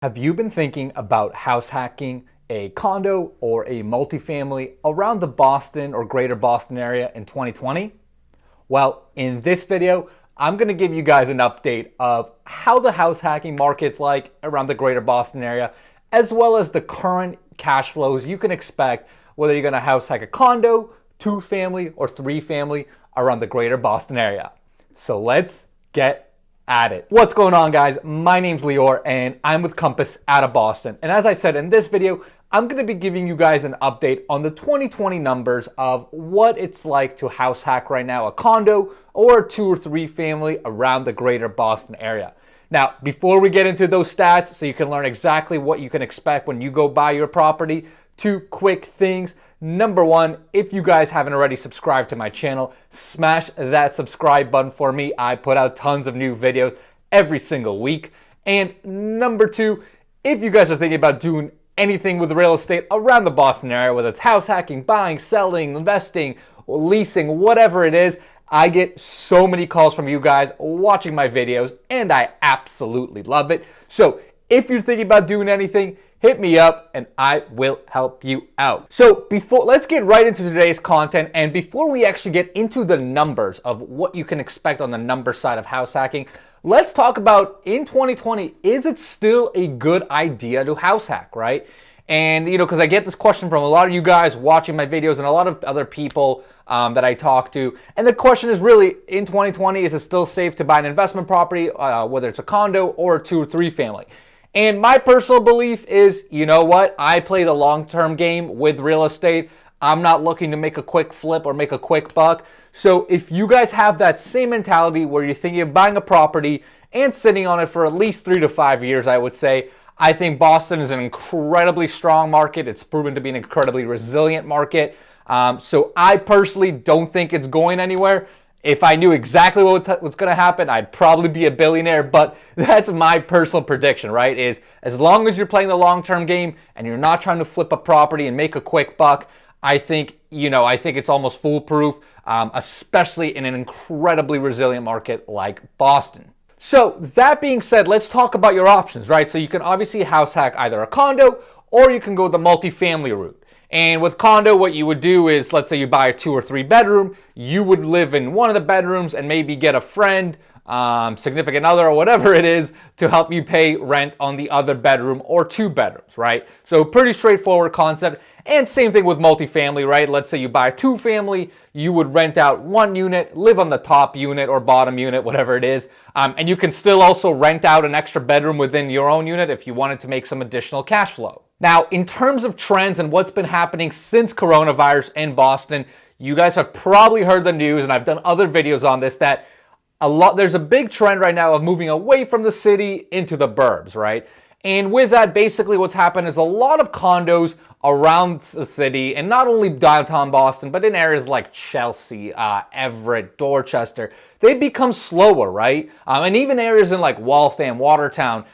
Have you been thinking about house hacking a condo or a multifamily around the Boston or greater Boston area in 2020? Well, in this video, I'm going to give you guys an update of how the house hacking market's like around the greater Boston area, as well as the current cash flows you can expect whether you're going to house hack a condo, 2-family, or 3-family around the greater Boston area. So let's get at it. What's going on, guys? My name's Lior and I'm with Compass out of Boston. And as I said in this video, I'm going to be giving you guys an update on the 2020 numbers of what it's like to house hack right now a condo or a 2 or 3 family around the greater Boston area. Now, before we get into those stats so you can learn exactly what you can expect when you go buy your property, 2 quick things. Number 1, if you guys haven't already subscribed to my channel, smash that subscribe button for me. I put out tons of new videos every single week. And number 2, if you guys are thinking about doing anything with real estate around the Boston area, whether it's house hacking, buying, selling, investing, leasing, whatever it is, I get so many calls from you guys watching my videos and I absolutely love it. So if you're thinking about doing anything, hit me up and I will help you out. So let's get right into today's content. And before we actually get into the numbers of what you can expect on the number side of house hacking, let's talk about in 2020, is it still a good idea to house hack, right? And, because I get this question from a lot of you guys watching my videos and a lot of other people that I talk to. And the question is really, in 2020, is it still safe to buy an investment property, whether it's a condo or a 2 or 3 family? And my personal belief is, you know what? I play the long-term game with real estate. I'm not looking to make a quick flip or make a quick buck. So if you guys have that same mentality where you're thinking of buying a property and sitting on it for at least 3 to 5 years, I would say, I think Boston is an incredibly strong market. It's proven to be an incredibly resilient market. So I personally don't think it's going anywhere. If I knew exactly what's going to happen, I'd probably be a billionaire, but that's my personal prediction, right? Is as long as you're playing the long-term game and you're not trying to flip a property and make a quick buck, I think it's almost foolproof, especially in an incredibly resilient market like Boston. So that being said, let's talk about your options, right? So you can obviously house hack either a condo or you can go the multifamily route. And with condo, what you would do is, let's say you buy a 2 or 3 bedroom, you would live in one of the bedrooms and maybe get a friend, significant other, or whatever it is, to help you pay rent on the other bedroom or 2 bedrooms, right? So pretty straightforward concept. And same thing with multifamily, right? Let's say you buy a 2-family, you would rent out 1 unit, live on the top unit or bottom unit, whatever it is. And you can still also rent out an extra bedroom within your own unit if you wanted to make some additional cash flow. Now, in terms of trends and what's been happening since coronavirus in Boston, you guys have probably heard the news, and I've done other videos on this, that there's a big trend right now of moving away from the city into the burbs, right? And with that, basically what's happened is a lot of condos around the city, and not only downtown Boston, but in areas like Chelsea, Everett, Dorchester, they become slower, right? And even areas in like Waltham, Watertown,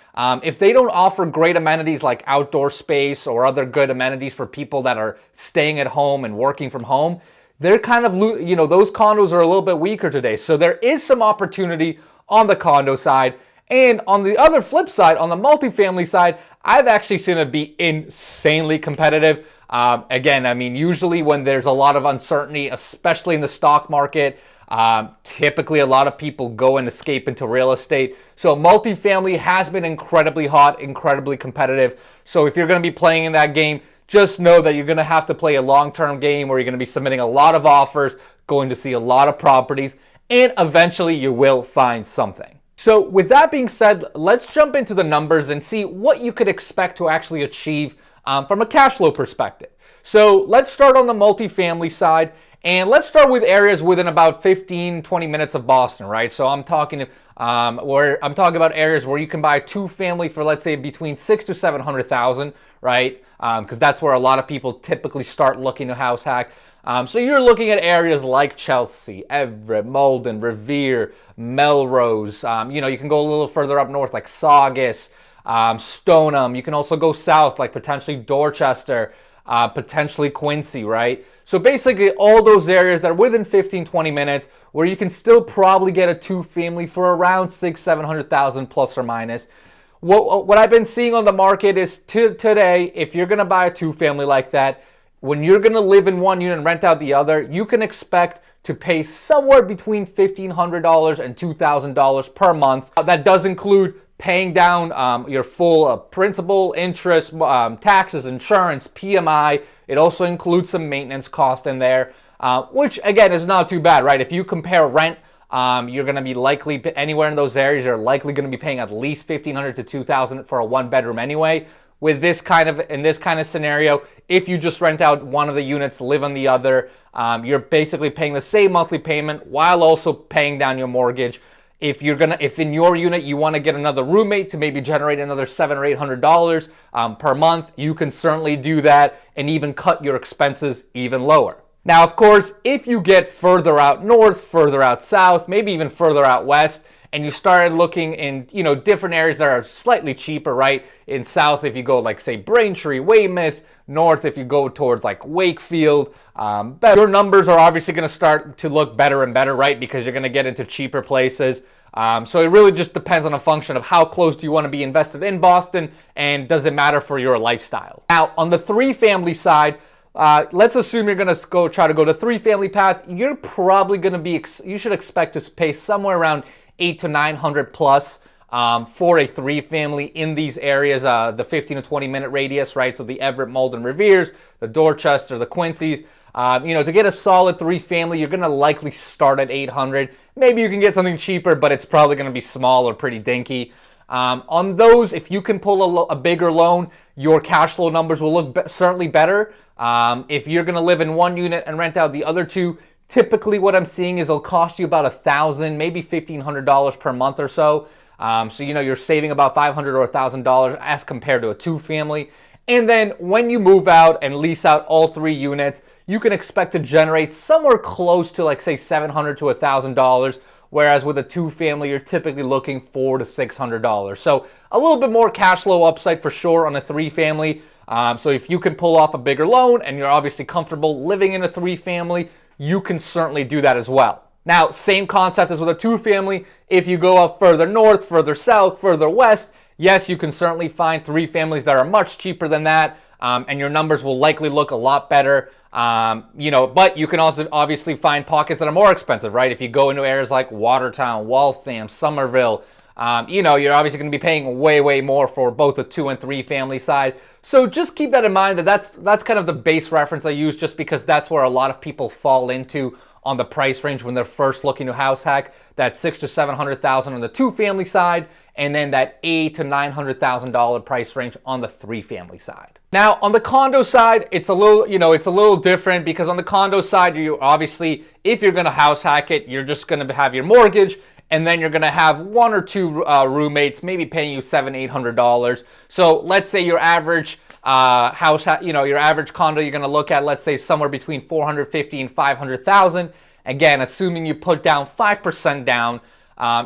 if they don't offer great amenities like outdoor space or other good amenities for people that are staying at home and working from home, they're kind of, those condos are a little bit weaker today. So there is some opportunity on the condo side. And on the other flip side, on the multifamily side, I've actually seen it be insanely competitive. Again, I mean, usually when there's a lot of uncertainty, especially in the stock market, typically a lot of people go and escape into real estate. So multifamily has been incredibly hot, incredibly competitive. So if you're going to be playing in that game, just know that you're going to have to play a long-term game where you're going to be submitting a lot of offers, going to see a lot of properties, and eventually you will find something. So with that being said, let's jump into the numbers and see what you could expect to actually achieve from a cash flow perspective. So let's start on the multifamily side, and let's start with areas within about 15-20 minutes of Boston, right? So I'm talking about areas where you can buy a 2-family for, let's say, between $600,000 to $700,000, right? Because that's where a lot of people typically start looking to house hack. So you're looking at areas like Chelsea, Everett, Malden, Revere, Melrose. You can go a little further up north like Saugus, Stoneham. You can also go south like potentially Dorchester, potentially Quincy, right? So basically all those areas that are within 15-20 minutes where you can still probably get a 2-family for around $600,000 to $700,000 plus or minus. what I've been seeing on the market is today, if you're going to buy a two-family like that, when you're going to live in one unit and rent out the other, you can expect to pay somewhere between $1,500 and $2,000 per month. That does include paying down your full principal, interest, taxes, insurance, PMI. It also includes some maintenance cost in there, which again is not too bad, right? If you compare rent, you're going to be likely anywhere in those areas, you're likely going to be paying at least $1,500 to $2,000 for a one bedroom anyway. With this kind of scenario, if you just rent out one of the units, live on the other, you're basically paying the same monthly payment while also paying down your mortgage. If in your unit you want to get another roommate to maybe generate another $700 or $800 per month, you can certainly do that and even cut your expenses even lower. Now, of course, if you get further out north, further out south, maybe even further out west, and you started looking in, different areas that are slightly cheaper, right? In south, if you go like, say, Braintree, Weymouth, north, if you go towards like Wakefield, your numbers are obviously going to start to look better and better, right? Because you're going to get into cheaper places. So it really just depends on a function of how close do you want to be invested in Boston, and does it matter for your lifestyle? Now, on the three-family side, let's assume you're going to try to go to three-family path. You're probably going to be, you should expect to pay somewhere around $800 to $900 plus for a three-family in these areas, the 15 to 20 minute radius, right? So the Everett, Malden, Reveres, the Dorchester, the Quincy's. To get a solid three-family, you're going to likely start at $800. Maybe you can get something cheaper, but it's probably going to be small or pretty dinky. On those, if you can pull a bigger loan, your cash flow numbers will look certainly better. If you're going to live in one unit and rent out the other two, typically what I'm seeing is it'll cost you about $1,000, maybe $1,500 per month or so. So you're saving about $500 or $1,000 as compared to a two-family. And then when you move out and lease out all three units, you can expect to generate somewhere close to, like, say, $700 to $1,000. Whereas with a two-family, you're typically looking $400 to $600. So a little bit more cash flow upside for sure on a three-family. So if you can pull off a bigger loan and you're obviously comfortable living in a three-family, you can certainly do that as well. Now, same concept as with a two-family. If you go up further north, further south, further west, yes, you can certainly find three families that are much cheaper than that, and your numbers will likely look a lot better. But you can also obviously find pockets that are more expensive, right? If you go into areas like Watertown, Waltham, Somerville, you're obviously going to be paying way, way more for both the two and three family side. So just keep that in mind, that's kind of the base reference I use, just because that's where a lot of people fall into on the price range when they're first looking to house hack. That $600,000 to $700,000 on the two family side, and then that $800,000 to $900,000 price range on the three family side. Now, on the condo side, it's a little different, because on the condo side, you obviously, if you're going to house hack it, you're just going to have your mortgage, and then you're going to have one or two roommates, maybe paying you $700, $800. So let's say your average your average condo you're going to look at, let's say somewhere between $450,000 and $500,000. Again, assuming you put down 5% down,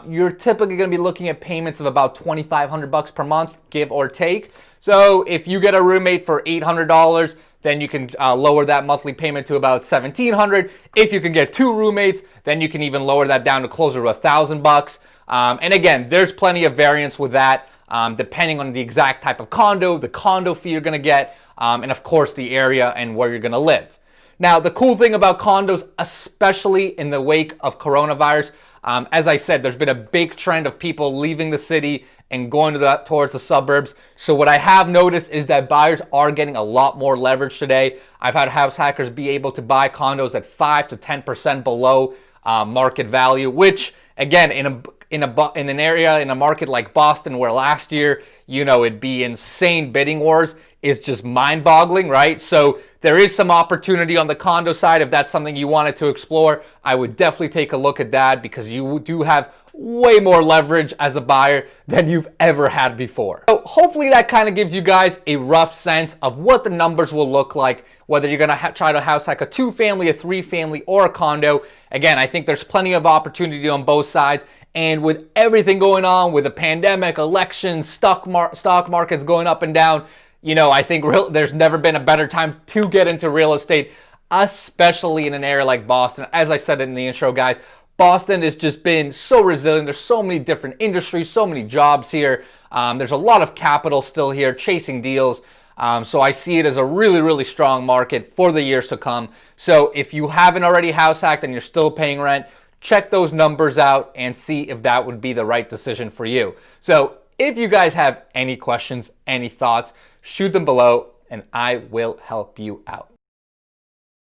you're typically going to be looking at payments of about $2,500 per month, give or take. So if you get a roommate for $800, then you can lower that monthly payment to about $1,700. If you can get two roommates, then you can even lower that down to closer to $1,000. And again, there's plenty of variance with that, depending on the exact type of condo, the condo fee you're going to get, and of course the area and where you're going to live. Now, the cool thing about condos, especially in the wake of coronavirus, as I said, there's been a big trend of people leaving the city and going towards the suburbs. So what I have noticed is that buyers are getting a lot more leverage today. I've had house hackers be able to buy condos at 5 to 10% below market value, which again, in an area, in a market like Boston, where last year, it'd be insane bidding wars, is just mind-boggling, right? So there is some opportunity on the condo side. If that's something you wanted to explore, I would definitely take a look at that, because you do have way more leverage as a buyer than you've ever had before. So hopefully that kind of gives you guys a rough sense of what the numbers will look like, whether you're going to try to house hack a two-family, a three-family, or a condo. Again, I think there's plenty of opportunity on both sides. And with everything going on, with the pandemic, elections, stock markets going up and down, I think there's never been a better time to get into real estate, especially in an area like Boston. As I said in the intro, guys, Boston has just been so resilient. There's so many different industries, so many jobs here. There's a lot of capital still here chasing deals. So I see it as a really, really strong market for the years to come. So if you haven't already house hacked and you're still paying rent, check those numbers out and see if that would be the right decision for you. So if you guys have any questions, any thoughts, shoot them below and I will help you out.